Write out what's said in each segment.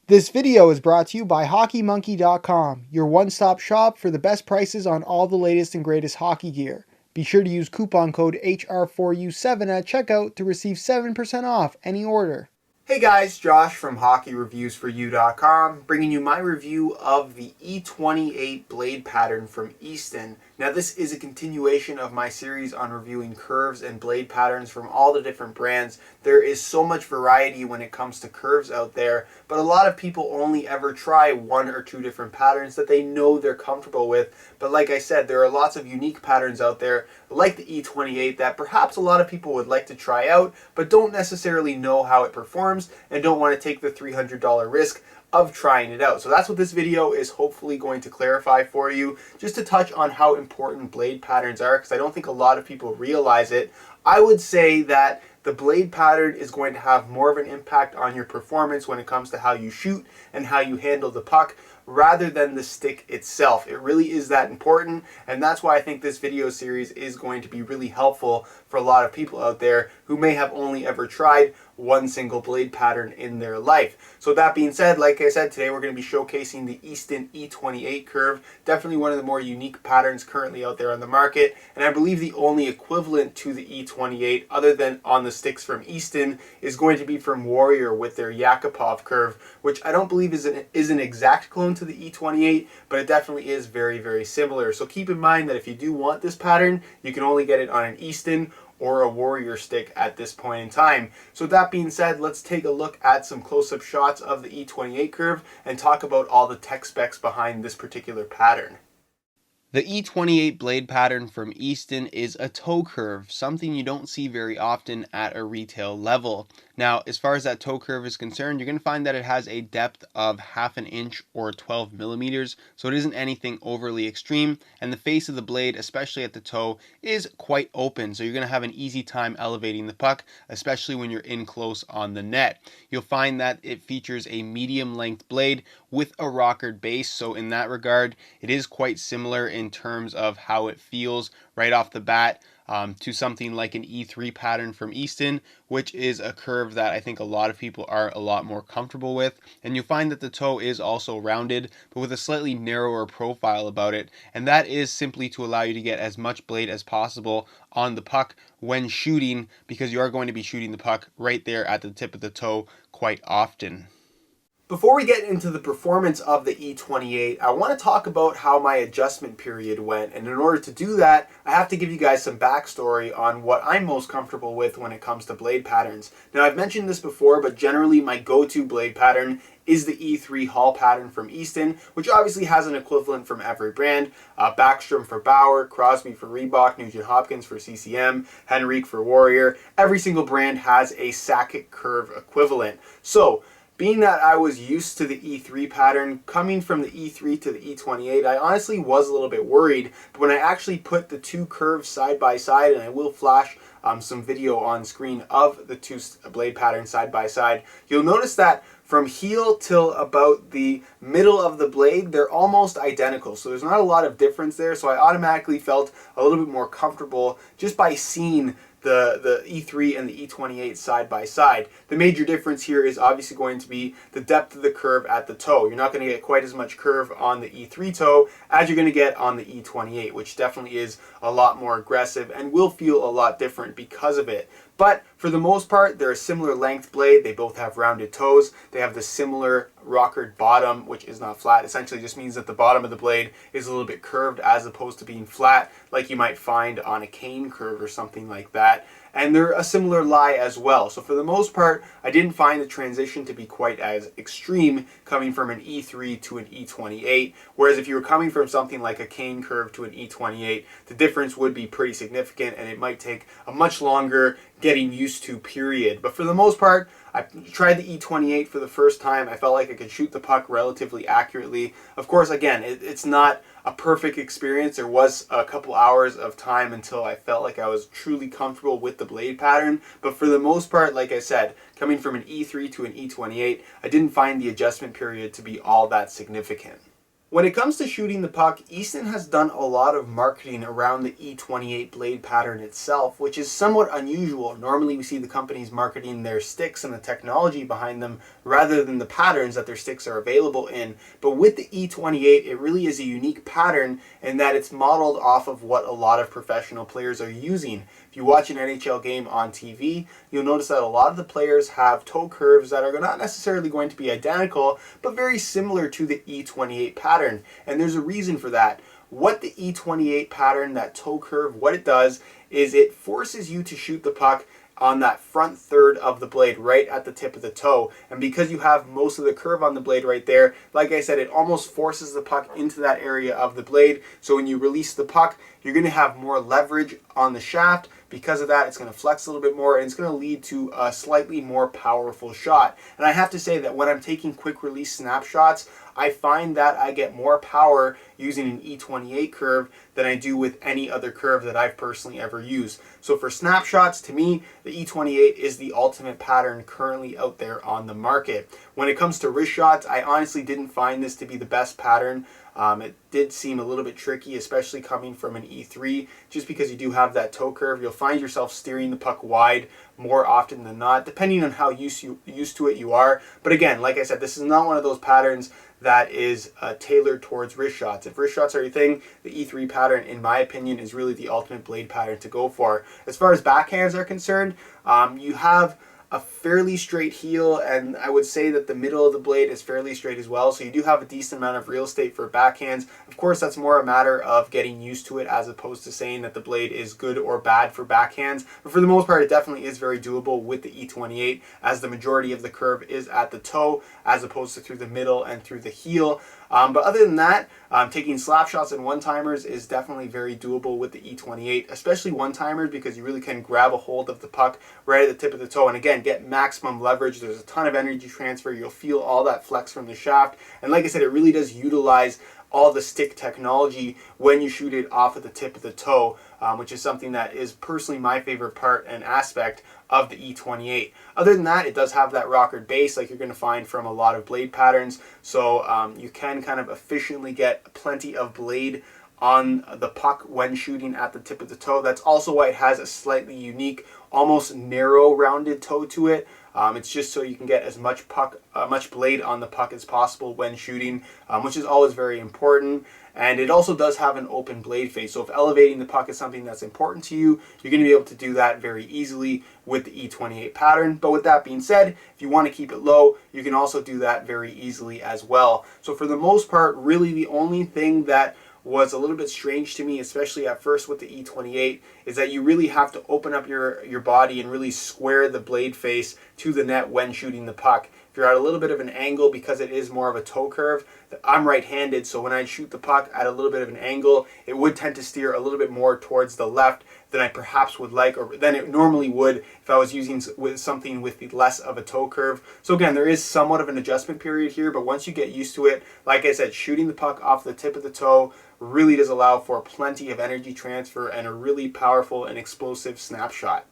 This video is brought to you by HockeyMonkey.com, your one-stop shop for the best prices on all the latest and greatest hockey gear. Be sure to use coupon code HR4U7 at checkout to receive 7% off any order. Hey guys, Josh from HockeyReviewsForYou.com, bringing you my review of the E28 blade pattern from Easton. Now this is a continuation of my series on reviewing curves and blade patterns from all the different brands. There is so much variety when it comes to curves out there, but a lot of people only ever try one or two different patterns that they know they're comfortable with. But like I said, there are lots of unique patterns out there like the E28 that perhaps a lot of people would like to try out, but don't necessarily know how it performs and don't want to take the $300 risk of trying it out. So that's what this video is hopefully going to clarify for you, just to touch on how important blade patterns are, because I don't think a lot of people realize it. I would say that the blade pattern is going to have more of an impact on your performance when it comes to how you shoot and how you handle the puck, rather than the stick itself. It really is that important, and that's why I think this video series is going to be really helpful for a lot of people out there who may have only ever tried one single blade pattern in their life. So that being said, like I said, today we're going to be showcasing the Easton E28 curve, definitely one of the more unique patterns currently out there on the market, and I believe the only equivalent to the E28 other than on the sticks from Easton is going to be from Warrior with their Yakupov curve, which I don't believe is an exact clone to the E28, but it definitely is very, very similar. So keep in mind that if you do want this pattern, you can only get it on an Easton or a Warrior stick at this point in time. So that being said, let's take a look at some close-up shots of the E28 curve and talk about all the tech specs behind this particular pattern. The E28 blade pattern from Easton is a toe curve, something you don't see very often at a retail level. Now, as far as that toe curve is concerned, you're going to find that it has a depth of half an inch or 12 millimeters, so it isn't anything overly extreme, and the face of the blade, especially at the toe, is quite open, so you're going to have an easy time elevating the puck, especially when you're in close on the net. You'll find that it features a medium length blade with a rockered base, so in that regard, it is quite similar in terms of how it feels right off the bat to something like an E3 pattern from Easton, which is a curve that I think a lot of people are a lot more comfortable with. And you'll find that the toe is also rounded, but with a slightly narrower profile about it, and that is simply to allow you to get as much blade as possible on the puck when shooting, because you are going to be shooting the puck right there at the tip of the toe quite often. Before we get into the performance of the E28, I want to talk about how my adjustment period went, and in order to do that, I have to give you guys some backstory on what I'm most comfortable with when it comes to blade patterns. Now, I've mentioned this before, but generally my go-to blade pattern is the E3 Hall pattern from Easton, which obviously has an equivalent from every brand. Backstrom for Bauer, Crosby for Reebok, Nugent-Hopkins for CCM, Henrique for Warrior. Every single brand has a Sakic curve equivalent. So, being that I was used to the E3 pattern, coming from the E3 to the E28, I honestly was a little bit worried. But when I actually put the two curves side by side, and I will flash some video on screen of the two blade patterns side by side, you'll notice that from heel till about the middle of the blade, they're almost identical. So there's not a lot of difference there. So I automatically felt a little bit more comfortable just by seeing the E3 and the E28 side by side. The major difference here is obviously going to be the depth of the curve at the toe. You're not going to get quite as much curve on the E3 toe as you're going to get on the E28, which definitely is a lot more aggressive and will feel a lot different because of it. But for the most part, they're a similar length blade. They both have rounded toes. They have the similar rockered bottom, which is not flat. Essentially just means that the bottom of the blade is a little bit curved as opposed to being flat like you might find on a cane curve or something like that. And they're a similar lie as well. So for the most part, I didn't find the transition to be quite as extreme coming from an E3 to an E28. Whereas if you were coming from something like a cane curve to an E28, the difference would be pretty significant and it might take a much longer getting used to period. But for the most part, I tried the E28 for the first time. I felt like I could shoot the puck relatively accurately. Of course, again, it's not a perfect experience. There was a couple hours of time until I felt like I was truly comfortable with the blade pattern. But for the most part, like I said, coming from an E3 to an E28, I didn't find the adjustment period to be all that significant. When it comes to shooting the puck, Easton has done a lot of marketing around the E28 blade pattern itself, which is somewhat unusual. Normally we see the companies marketing their sticks and the technology behind them rather than the patterns that their sticks are available in. But with the E28, it really is a unique pattern in that it's modeled off of what a lot of professional players are using. If you watch an NHL game on TV, you'll notice that a lot of the players have toe curves that are not necessarily going to be identical, but very similar to the E28 pattern. And there's a reason for that. What the E28 pattern, that toe curve, what it does is it forces you to shoot the puck on that front third of the blade, right at the tip of the toe. And because you have most of the curve on the blade right there, like I said, it almost forces the puck into that area of the blade. So when you release the puck, you're going to have more leverage on the shaft. Because of that, it's going to flex a little bit more, and it's going to lead to a slightly more powerful shot. And I have to say that when I'm taking quick release snapshots, I find that I get more power using an E28 curve than I do with any other curve that I've personally ever used. So for snapshots, to me, the E28 is the ultimate pattern currently out there on the market. When it comes to wrist shots, I honestly didn't find this to be the best pattern. It did seem a little bit tricky, especially coming from an E3, just because you do have that toe curve. You'll find yourself steering the puck wide more often than not, depending on how used to it you are. But again, like I said, this is not one of those patterns that is tailored towards wrist shots. If wrist shots are your thing, the E3 pattern, in my opinion, is really the ultimate blade pattern to go for. As far as backhands are concerned, you have a fairly straight heel, and I would say that the middle of the blade is fairly straight as well, so you do have a decent amount of real estate for backhands. Of course, that's more a matter of getting used to it as opposed to saying that the blade is good or bad for backhands, but for the most part it definitely is very doable with the E28, as the majority of the curve is at the toe as opposed to through the middle and through the heel. But other than that, taking slap shots and one-timers is definitely very doable with the E28, especially one-timers, because you really can grab a hold of the puck right at the tip of the toe and again get maximum leverage. There's a ton of energy transfer. You'll feel all that flex from the shaft, and like I said, it really does utilize all the stick technology when you shoot it off of the tip of the toe, which is something that is personally my favorite part and aspect of the E28. Other than that, it does have that rockered base like you're going to find from a lot of blade patterns, so you can kind of efficiently get plenty of blade on the puck when shooting at the tip of the toe. That's also why it has a slightly unique, almost narrow rounded toe to it. It's just so you can get as much blade on the puck as possible when shooting, which is always very important. And it also does have an open blade face, so if elevating the puck is something that's important to you, you're going to be able to do that very easily with the E28 pattern. But with that being said, if you want to keep it low, you can also do that very easily as well. So for the most part, really the only thing that was a little bit strange to me, especially at first with the E28, is that you really have to open up your body and really square the blade face to the net when shooting the puck. If you're at a little bit of an angle, because it is more of a toe curve, I'm right-handed, so when I shoot the puck at a little bit of an angle, it would tend to steer a little bit more towards the left than I perhaps would like, or than it normally would if I was using something with less of a toe curve. So again, there is somewhat of an adjustment period here, but once you get used to it, like I said, shooting the puck off the tip of the toe really does allow for plenty of energy transfer and a really powerful and explosive snapshot.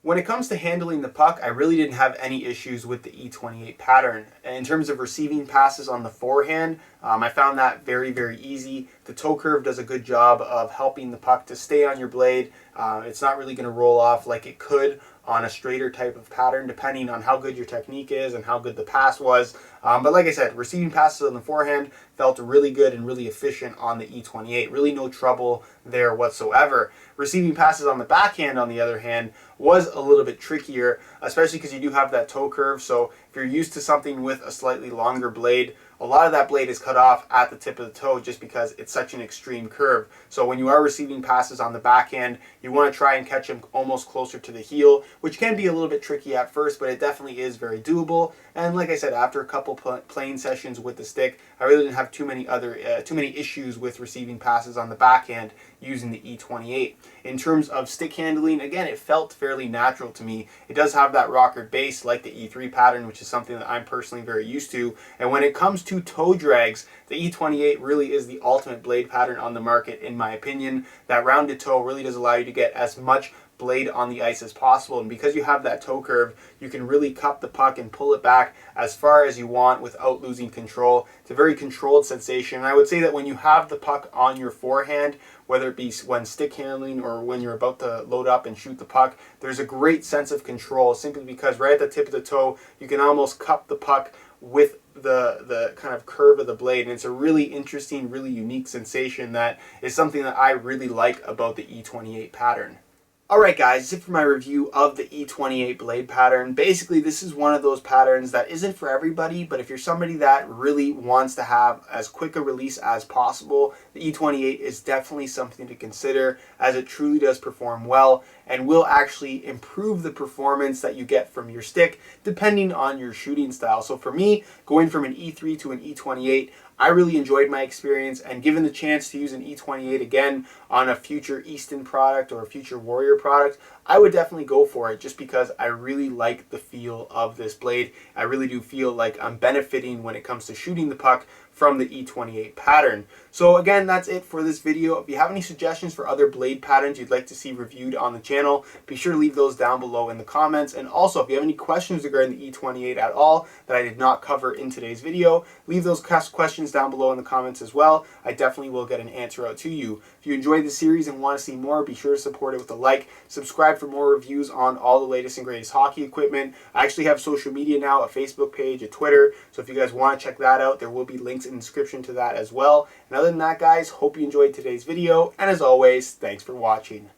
When it comes to handling the puck, I really didn't have any issues with the E28 pattern. In terms of receiving passes on the forehand, I found that very, very easy. The toe curve does a good job of helping the puck to stay on your blade. It's not really going to roll off like it could on a straighter type of pattern, depending on how good your technique is and how good the pass was. But like I said, receiving passes on the forehand felt really good and really efficient on the E28. Really no trouble there whatsoever. Receiving passes on the backhand, on the other hand, was a little bit trickier, especially because you do have that toe curve. So if you're used to something with a slightly longer blade, a lot of that blade is cut off at the tip of the toe just because it's such an extreme curve. So when you are receiving passes on the backhand, you want to try and catch them almost closer to the heel, which can be a little bit tricky at first, but it definitely is very doable. And like I said, after a couple playing sessions with the stick, I really didn't have too many issues with receiving passes on the backhand using the E28. In terms of stick handling, again, it felt fairly natural to me. It does have that rockered base like the E3 pattern, which is something that I'm personally very used to. And when it comes to toe drags, the E28 really is the ultimate blade pattern on the market, in my opinion. That rounded toe really does allow you to get as much blade on the ice as possible. And because you have that toe curve, you can really cup the puck and pull it back as far as you want without losing control. It's a very controlled sensation. And I would say that when you have the puck on your forehand, whether it be when stick handling or when you're about to load up and shoot the puck, there's a great sense of control simply because right at the tip of the toe, you can almost cup the puck with the kind of curve of the blade, and it's a really interesting, really unique sensation that is something that I really like about the E28 pattern. Alright guys, that's it for my review of the E28 blade pattern. Basically, this is one of those patterns that isn't for everybody, but if you're somebody that really wants to have as quick a release as possible, the E28 is definitely something to consider, as it truly does perform well and will actually improve the performance that you get from your stick depending on your shooting style. So for me, going from an E3 to an E28, I really enjoyed my experience, and given the chance to use an E28 again on a future Easton product or a future Warrior product, I would definitely go for it just because I really like the feel of this blade. I really do feel like I'm benefiting when it comes to shooting the puck from the E28 pattern. So again, that's it for this video. If you have any suggestions for other blade patterns you'd like to see reviewed on the channel, be sure to leave those down below in the comments. And also, if you have any questions regarding the E28 at all that I did not cover in today's video, leave those questions down below in the comments as well. I definitely will get an answer out to you. If you enjoyed the series and want to see more, be sure to support it with a like. Subscribe for more reviews on all the latest and greatest hockey equipment. I actually have social media now, a Facebook page, a Twitter, so if you guys want to check that out, there will be links in the description to that as well. And other than that, guys, hope you enjoyed today's video, and as always, thanks for watching.